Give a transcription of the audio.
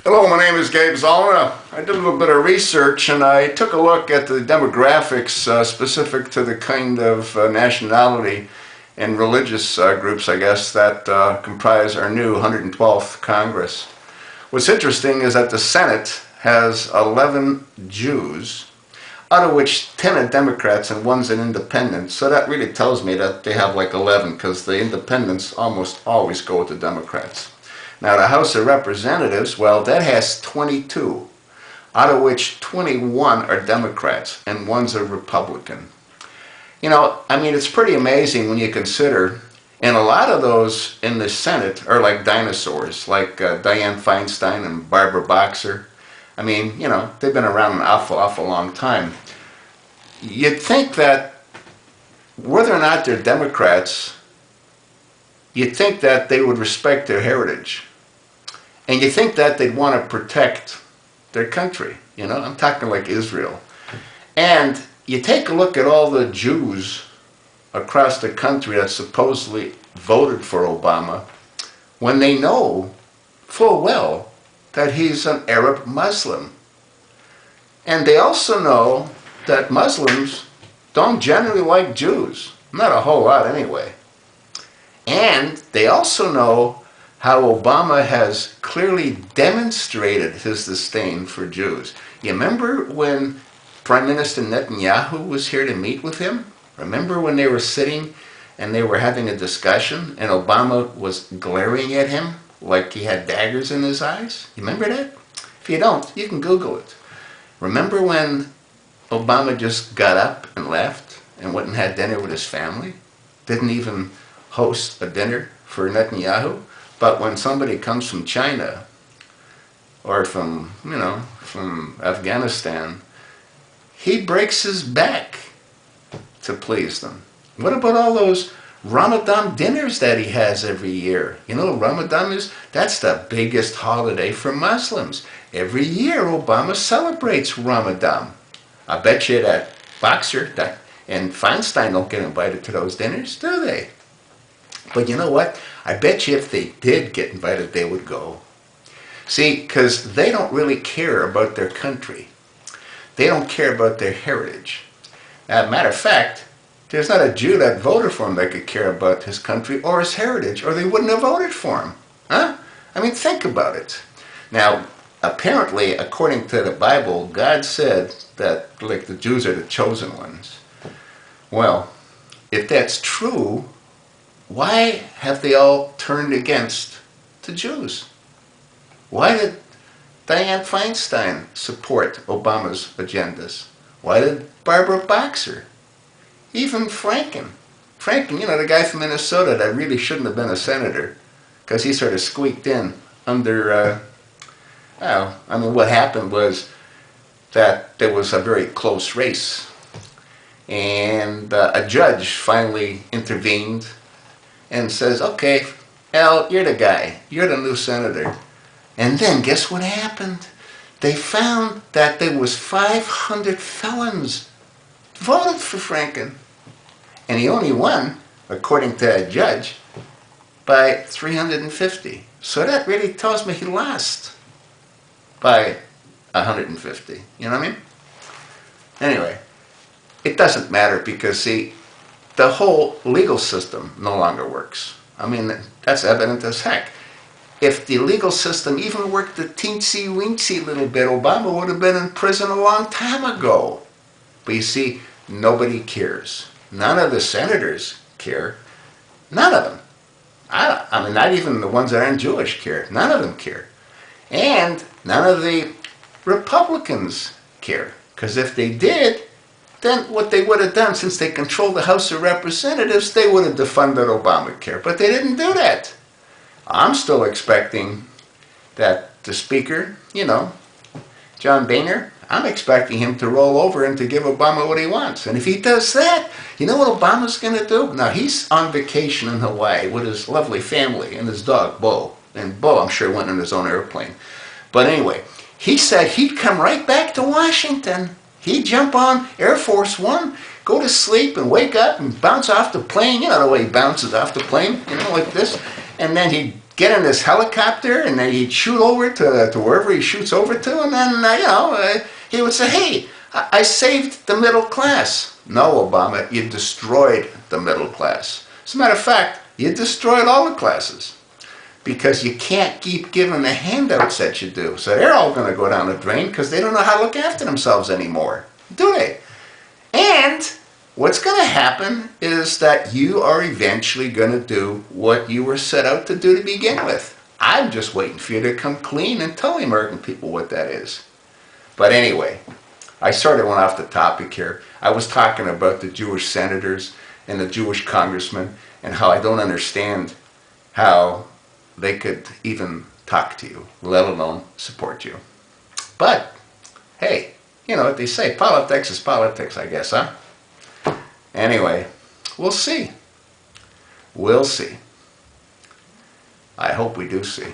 Hello, my name is Gabe Zollner. I did a little bit of research and I took a look at the demographics specific to the kind of nationality and religious groups, I guess, that comprise our new 112th Congress. What's interesting is that the Senate has 11 Jews, out of which 10 are Democrats and one's an independent. So that really tells me that they have like 11 because the independents almost always go with the Democrats. Now the House of Representatives, well, that has 22, out of which 21 are Democrats and one's a Republican. You know, I mean, it's pretty amazing when you consider, and a lot of those in the Senate are like dinosaurs, like Dianne Feinstein and Barbara Boxer. I mean, you know, they've been around an awful long time. You'd think that whether or not they're Democrats, you'd think that they would respect their heritage. And you think that they'd want to protect their country, you know? I'm talking like Israel. And you take a look at all the Jews across the country that supposedly voted for Obama when they know full well that he's an Arab Muslim. And they also know that Muslims don't generally like Jews. Not a whole lot anyway. And they also know how Obama has clearly demonstrated his disdain for Jews. You remember when Prime Minister Netanyahu was here to meet with him? Remember when they were sitting and they were having a discussion and Obama was glaring at him like he had daggers in his eyes? You remember that? If you don't, you can Google it. Remember when Obama just got up and left and went and had dinner with his family? Didn't even host a dinner for Netanyahu? But when somebody comes from China or from, you know, from Afghanistan, he breaks his back to please them. What about all those Ramadan dinners that he has every year? You know, Ramadan that's the biggest holiday for Muslims. Every year Obama celebrates Ramadan. I bet you that Boxer and Feinstein don't get invited to those dinners, do they? But you know what? I bet you if they did get invited, they would go. See, because they don't really care about their country. They don't care about their heritage. As a matter of fact, there's not a Jew that voted for him that could care about his country or his heritage, or they wouldn't have voted for him. Huh? I mean, think about it. Now, apparently, according to the Bible, God said that, like, the Jews are the chosen ones. Well, if that's true, why have they all turned against the Jews? Why did Dianne Feinstein support Obama's agendas? Why did Barbara Boxer? Even Franken, you know, the guy from Minnesota that really shouldn't have been a senator because he sort of squeaked in under, well, I mean, what happened was that there was a very close race. And a judge finally intervened and says, okay, Al, you're the guy. You're the new senator. And then guess what happened? They found that there was 500 felons voted for Franken. And he only won, according to a judge, by 350. So that really tells me he lost by 150. You know what I mean? Anyway, it doesn't matter because, see, the whole legal system no longer works. I mean, that's evident as heck. If the legal system even worked a teensy-weensy little bit, Obama would have been in prison a long time ago. But you see, nobody cares. None of the senators care. None of them. I mean, not even the ones that aren't Jewish care. None of them care. And none of the Republicans care. Because if they did, then what they would have done, since they control the House of Representatives, they would have defunded Obamacare. But they didn't do that. I'm still expecting that the Speaker, you know, John Boehner, I'm expecting him to roll over and to give Obama what he wants. And if he does that, you know what Obama's going to do? Now, he's on vacation in Hawaii with his lovely family and his dog, Bo. And Bo, I'm sure, went in his own airplane. But anyway, he said he'd come right back to Washington. He'd jump on Air Force One, go to sleep and wake up and bounce off the plane. You know the way he bounces off the plane, you know, like this. And then he'd get in this helicopter and then he'd shoot over to wherever he shoots over to, and then, he would say, hey, I saved the middle class. No, Obama, you destroyed the middle class. As a matter of fact, you destroyed all the classes. Because you can't keep giving the handouts that you do. So they're all going to go down the drain because they don't know how to look after themselves anymore. Do they? And what's going to happen is that you are eventually going to do what you were set out to do to begin with. I'm just waiting for you to come clean and tell the American people what that is. But anyway, I sort of went off the topic here. I was talking about the Jewish senators and the Jewish congressmen and how I don't understand how they could even talk to you, let alone support you. But, hey, you know what they say, politics is politics, I guess, huh? Anyway, we'll see. We'll see. I hope we do see.